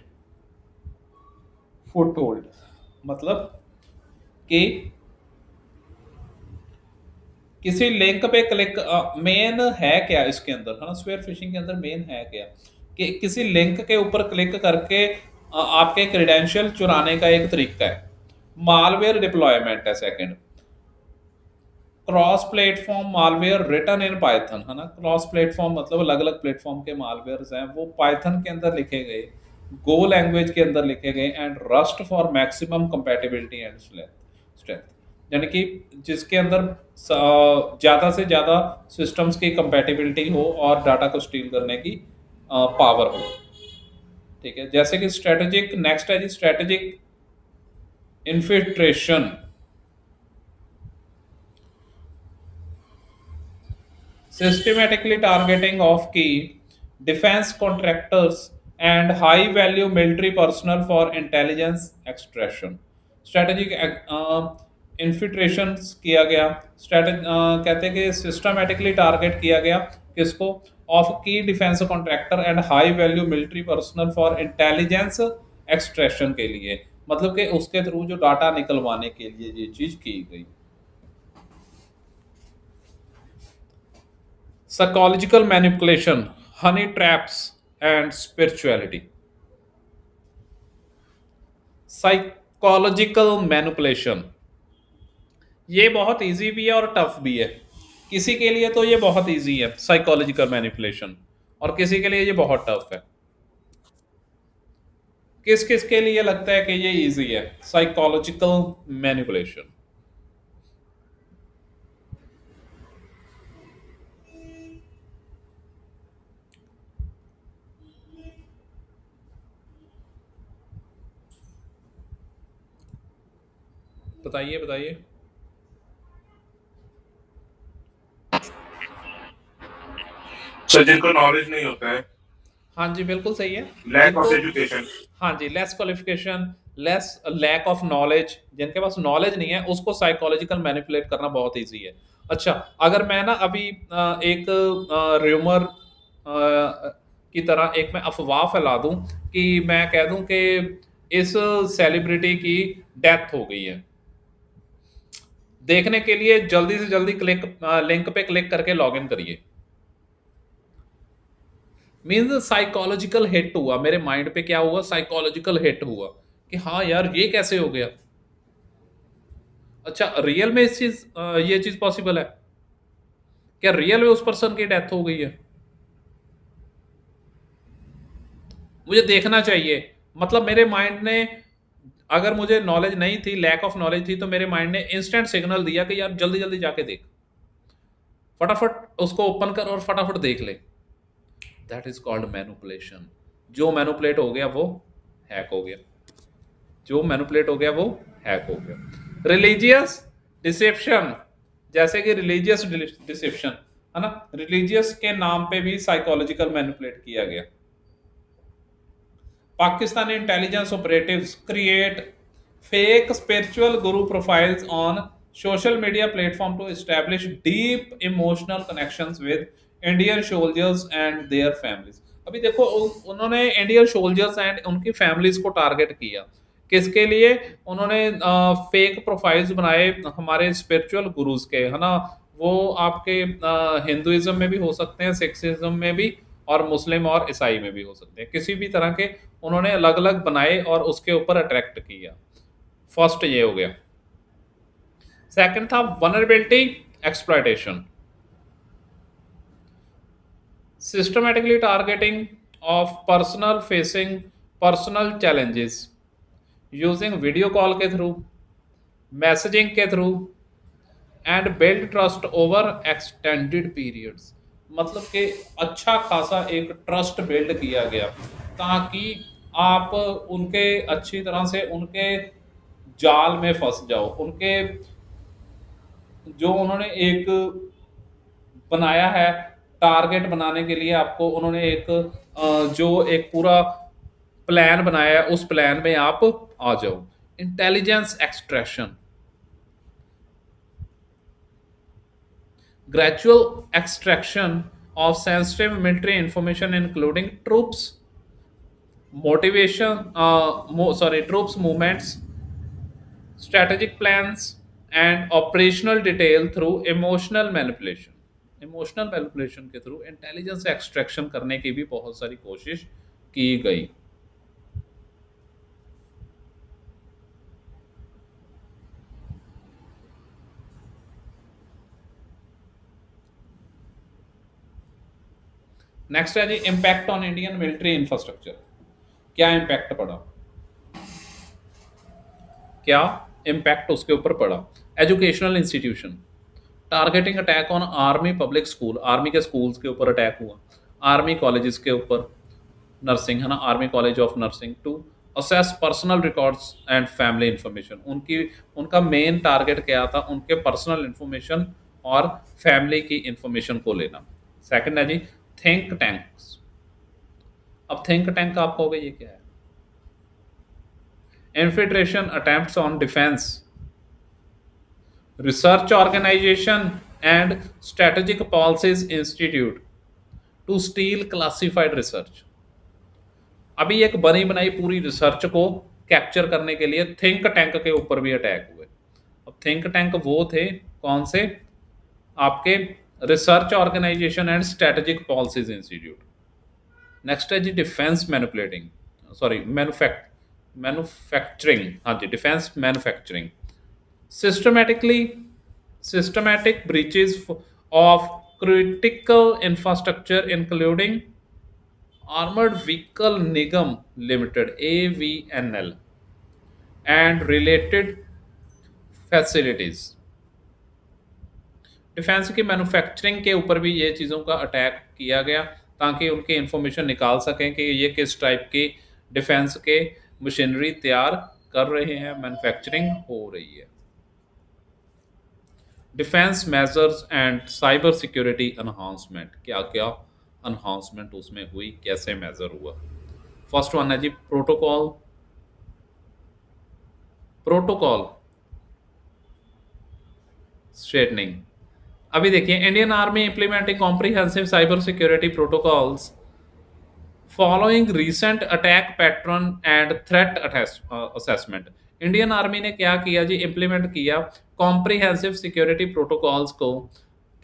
Speaker 1: foothold, मतलब कि किसी लिंक पे क्लिक, मेन है क्या इसके अंदर, है ना, स्फीयर फिशिंग के अंदर मेन है क्या कि किसी लिंक के ऊपर क्लिक करके आपके क्रेडेंशियल चुराने का एक तरीका है। मालवेयर डिप्लॉयमेंट है second. Cross platform malware written in Python, है ना, क्रॉस प्लेटफॉर्म मतलब अलग अलग प्लेटफॉर्म के मालवेयर्स हैं वो पाइथन के अंदर लिखे गए, गो लैंग्वेज के अंदर लिखे गए, and rust for maximum compatibility and strength, यानी कि जिसके अंदर ज़्यादा से ज़्यादा सिस्टम्स की कंपैटिबिलिटी हो और डाटा को स्टील करने की पावर हो। ठीक है, जैसे कि स्ट्रेटेजिक, नेक्स्ट है जी strategic infiltration. Systematically targeting of key defense contractors and high value military personnel for intelligence extraction। Strategic infiltration किया गया, कहते हैं कि systematically target किया गया किसको, of key defense contractor and high value military personnel for intelligence extraction के लिए, मतलब कि उसके थ्रू जो डाटा निकलवाने के लिए ये चीज की गई। Psychological manipulation, honey traps and spirituality। Psychological manipulation ये बहुत इजी भी है और टफ भी है। किसी के लिए तो ये बहुत इजी है साइकोलॉजिकल मैनिपुलेशन, और किसी के लिए ये बहुत टफ है। किस किस के लिए लगता है कि ये इजी है साइकोलॉजिकल मैनिपुलेशन? बताइए बताइए।
Speaker 3: सर जिनको नॉलेज नहीं होता है,
Speaker 1: हाँ जी बिल्कुल सही है।
Speaker 3: लैक ऑफ
Speaker 1: जिनको-
Speaker 3: एजुकेशन,
Speaker 1: हाँ जी, less qualification, less lack of knowledge, जिनके पास नॉलेज नहीं है उसको साइकोलॉजिकल मैनिपुलेट करना बहुत इजी है। अच्छा, अगर मैं ना अभी एक र्यूमर की तरह एक मैं अफवाह फैला दूं कि मैं कह दूं कि इस सेलिब्रिटी की डेथ हो गई है, देखने के लिए जल्दी से जल्दी लिंक पे क्लिक करके लॉगिन करिए। मीन्स साइकोलॉजिकल हिट हुआ मेरे माइंड पे, क्या हुआ, साइकोलॉजिकल हिट हुआ कि हाँ यार ये कैसे हो गया। अच्छा, रियल में ये चीज पॉसिबल है क्या? रियल में उस पर्सन की डेथ हो गई है? मुझे देखना चाहिए, मतलब मेरे माइंड ने, अगर मुझे नॉलेज नहीं थी, लैक ऑफ नॉलेज थी, तो मेरे माइंड ने इंस्टेंट सिग्नल दिया कि यार जल्दी जल्दी जाके देख, फटाफट उसको ओपन कर और फटाफट देख ले। That is called manipulation. जो मैनिपुलेट हो गया वो हैक हो गया, जो मैनिपुलेट हो गया वो हैक हो गया। रिलीजियस डिसेप्शन, जैसे कि रिलीजियस डिसेप्शन है ना, रिलीजियस के नाम पे भी साइकोलॉजिकल मैनिपुलेट किया गया। Pakistani intelligence operatives create fake spiritual guru profiles on social media platform to establish deep emotional connections with Indian soldiers and their families। अभी देखो उन्होंने इंडियन सोल्जर्स एंड उनकी फैमिलीज को टारगेट किया, किसके लिए? उन्होंने फेक प्रोफाइल्स बनाए हमारे स्पिरिचुअल गुरुज के, है ना, वो आपके हिंदुइज्म में भी हो सकते हैं, सिखिज्म में भी, और मुस्लिम और ईसाई में भी हो सकते हैं, किसी भी तरह के उन्होंने अलग अलग बनाए और उसके ऊपर अट्रैक्ट किया। फर्स्ट ये हो गया। सेकंड था vulnerability exploitation, systematically targeting of personal facing personal challenges using video call के थ्रू, मैसेजिंग के through and build trust over extended periods. मतलब कि अच्छा खासा एक ट्रस्ट बिल्ड किया गया ताकि आप उनके अच्छी तरह से उनके जाल में फंस जाओ, उनके जो उन्होंने एक बनाया है टारगेट बनाने के लिए आपको, उन्होंने एक जो एक पूरा प्लान बनाया है उस प्लान में आप आ जाओ। Intelligence extraction, gradual extraction of sensitive military information including troops movements, strategic plans and operational detail through emotional manipulation के थ्रू इंटेलिजेंस एक्सट्रैक्शन करने की भी बहुत सारी कोशिश की गई। नेक्स्ट है जी impact on Indian military infrastructure. क्या इम्पैक्ट पड़ा, क्या इम्पैक्ट उसके ऊपर पड़ा? Educational institution, targeting attack on army public school, army के स्कूल्स के ऊपर अटैक हुआ, आर्मी कॉलेजेस के ऊपर, नर्सिंग है ना, army college of nursing, to assess personal records and family information. उनका मेन टारगेट क्या था? उनके पर्सनल इंफॉर्मेशन और फैमिली की इंफॉर्मेशन को लेना। सेकंड है जी थिंक टैंक्स। अब थिंक टैंक आप कहोगे ये क्या है? Infiltration attempts on defence, research organisation and strategic policies institute to steal classified research. अभी एक बनी बनाई पूरी रिसर्च को कैप्चर करने के लिए थिंक टैंक के ऊपर भी अटैक हुए। अब थिंक टैंक वो थे कौन से? आपके research organisation and strategic policies institute. Next है जी डिफेंस मैनिपुलेटिंग, सॉरी मैन्युफैक्चरिंग, हाँ जी defence manufacturing, systematic breaches of critical infrastructure including Armored Vehicle Nigam Limited AVNL and related facilities। Defence की मैन्युफैक्चरिंग के ऊपर भी ये चीज़ों का अटैक किया गया ताकि उनकी इंफॉर्मेशन निकाल सकें कि ये किस टाइप की डिफेंस के मशीनरी तैयार कर रहे हैं, मैन्युफैक्चरिंग हो रही है। Defence measures and cyber security enhancement, क्या क्या एनहांसमेंट उसमें हुई, कैसे मेजर हुआ? फर्स्ट वन है जी प्रोटोकॉल स्ट्रेटनिंग। अभी देखिए Indian army implementing comprehensive cyber security protocols following recent attack pattern and threat assessment. Indian army ने क्या किया जी? इंप्लीमेंट किया कॉम्प्रिहेंसिव सिक्योरिटी प्रोटोकॉल्स को,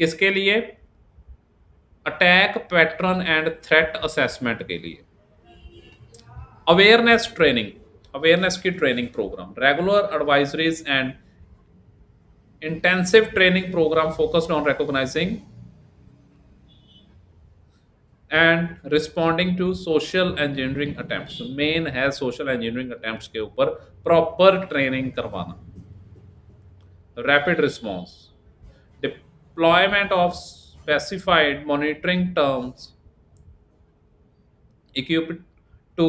Speaker 1: किसके लिए? Attack pattern and threat assessment के लिए। अवेयरनेस ट्रेनिंग, अवेयरनेस की training programme, regular advisories and intensive training program focused on recognizing and responding to social engineering attempts। Main है social engineering attempts के ऊपर प्रॉपर ट्रेनिंग करवाना। Rapid response, deployment of specified monitoring terms, equipped to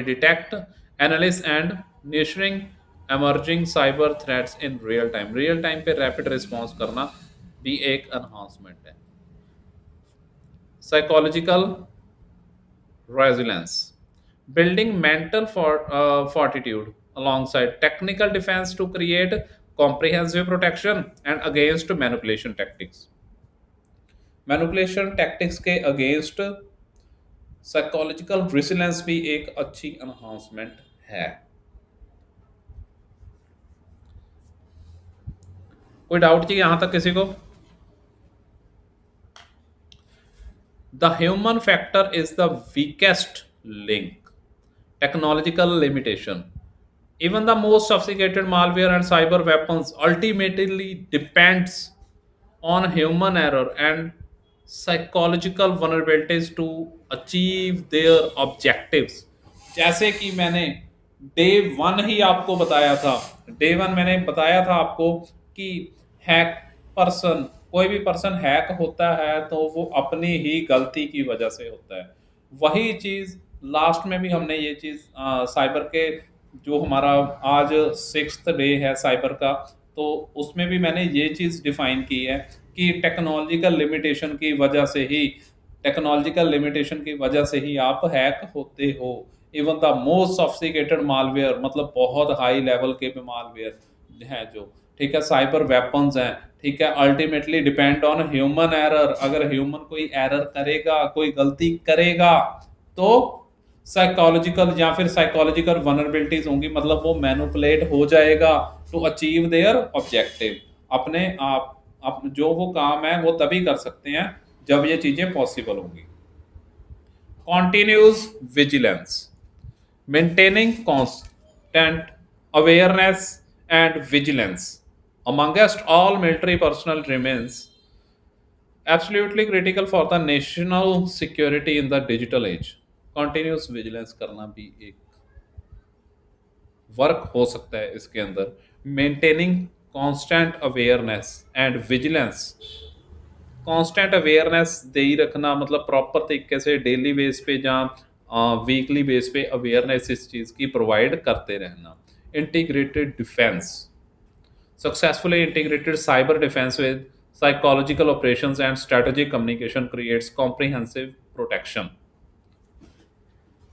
Speaker 1: detect, analyze and nurturing emerging cyber threats in real time पे रैपिड रिस्पॉन्स करना भी एक एनहांसमेंट है. Psychological resilience, building mental fortitude alongside technical defense to create comprehensive protection and against manipulation tactics. Manipulation tactics के अगेंस्ट साइकोलॉजिकल रेसिलेंस भी एक अच्छी एनहांसमेंट है. कोई डाउट थी यहां तक किसी को? The human factor is the weakest link. Technological limitation. Even the most sophisticated malware and cyber weapons ultimately depends on human error and psychological vulnerabilities to achieve their objectives. जैसे कि मैंने डे वन ही आपको बताया था, डे वन मैंने बताया था आपको कि हैक पर्सन, कोई भी पर्सन हैक होता है तो वो अपनी ही गलती की वजह से होता है. वही चीज़ लास्ट में भी हमने ये चीज़ साइबर के, जो हमारा आज 6th डे है साइबर का, तो उसमें भी मैंने ये चीज़ डिफाइन की है कि टेक्नोलॉजिकल लिमिटेशन की वजह से ही आप हैक होते हो. Even the most sophisticated malware, मतलब बहुत हाई लेवल के भी मालवेयर हैं जो, ठीक है, साइबर वेपन्स हैं, ठीक है, ultimately depend on human error. अगर ह्यूमन कोई एरर करेगा, कोई गलती करेगा, तो साइकोलॉजिकल वनरेबिलिटीज होंगी, मतलब वो मैनिपुलेट हो जाएगा टू अचीव देयर ऑब्जेक्टिव. अपने आप जो वो काम है वो तभी कर सकते हैं जब ये चीजें पॉसिबल होंगी. Continuous vigilance, maintaining constant awareness and vigilance amongst all military personnel remains absolutely critical for the national security in the digital age. Continuous vigilance करना भी एक वर्क हो सकता है इसके अंदर. Maintaining constant awareness and vigilance. Constant awareness दे ही रखना, मतलब प्रॉपर तरीके से डेली बेस पे या वीकली बेस पे अवेयरनेस इस चीज़ की प्रोवाइड करते रहना. Integrated defense, successfully integrated cyber defense with psychological operations and strategic communication creates comprehensive protection.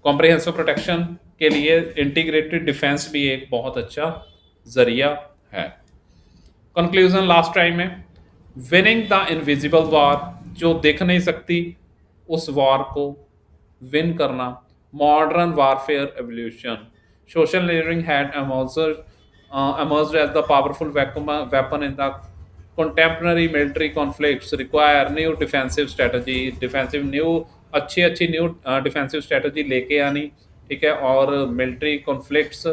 Speaker 1: Comprehensive protection के लिए integrated defense भी एक बहुत अच्छा जरिया है. Conclusion लास्ट टाइम में, winning the invisible war, जो दिख नहीं सकती उस वॉर को विन करना. Modern warfare evolution. Social engineering had emerged as the powerful weapon in the contemporary military conflicts. Require new defensive strategy, अच्छी new defensive strategy लेके आनी, ठीक है. और military conflicts,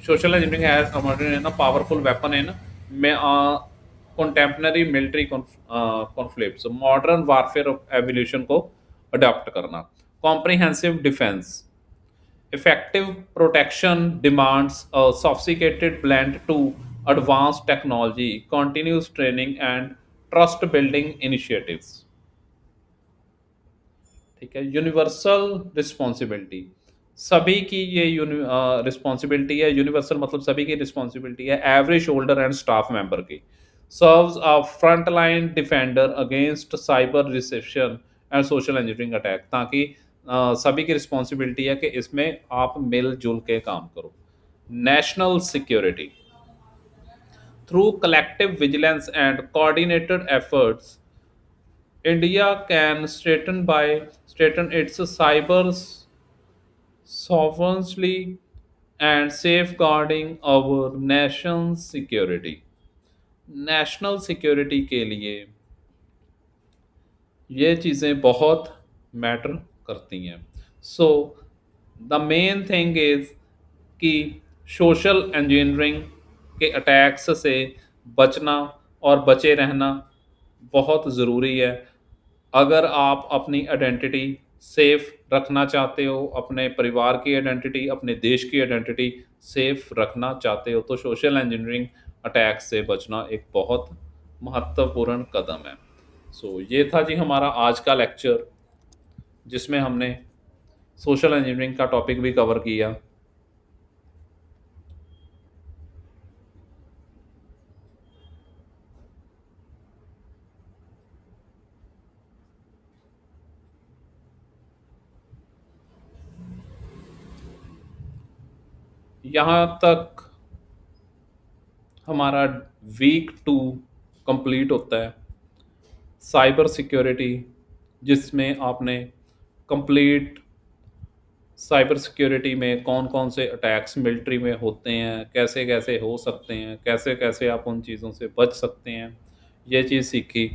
Speaker 1: social engineering has emerged in a powerful weapon in contemporary military conflicts. Modern warfare evolution को अडॉप्ट करना. Comprehensive defense. Effective protection demands a sophisticated blend to advanced technology, continuous training and trust building initiatives. ठीक है. यूनिवर्सल रिस्पॉन्सिबिलिटी, सभी की ये रिस्पॉन्सिबिलिटी है. यूनिवर्सल मतलब सभी की रिस्पॉन्सिबिलिटी है. Every soldier and staff member की serves a front line defender against cyber deception and social engineering attack, ताकि सभी की रिस्पॉन्सिबिलिटी है कि इसमें आप मिलजुल के काम करो. National security, through collective vigilance and coordinated efforts, India can straighten its cyber sovereignty and safeguarding our nation's security. National security के लिए ये चीज़ें बहुत मैटर करती हैं. So the main thing is कि सोशल इंजीनियरिंग के अटैक्स से बचना और बचे रहना बहुत ज़रूरी है. अगर आप अपनी आइडेंटिटी सेफ रखना चाहते हो, अपने परिवार की आइडेंटिटी, अपने देश की आइडेंटिटी सेफ रखना चाहते हो, तो सोशल इंजीनियरिंग अटैक से बचना एक बहुत महत्वपूर्ण कदम है. सो ये था जी हमारा आज का लेक्चर. जिसमें हमने सोशल इंजीनियरिंग का टॉपिक भी कवर किया। यहाँ तक हमारा वीक 2 कंप्लीट होता है। साइबर सिक्योरिटी, जिसमें आपने कंप्लीट साइबर सिक्योरिटी में कौन कौन से अटैक्स मिलिट्री में होते हैं, कैसे कैसे हो सकते हैं, कैसे कैसे आप उन चीज़ों से बच सकते हैं, ये चीज़ सीखी।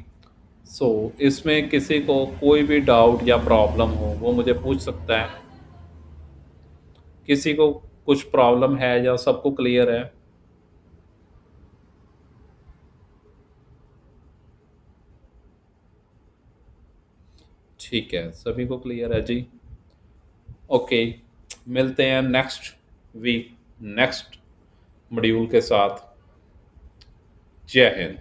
Speaker 1: सो इसमें किसी को कोई भी डाउट या प्रॉब्लम हो वो मुझे पूछ सकता है। किसी को कुछ प्रॉब्लम है या सबको क्लियर है? ठीक है, सभी को क्लियर है जी। ओके, मिलते हैं नेक्स्ट वीक नेक्स्ट मॉड्यूल के साथ। जय हिंद।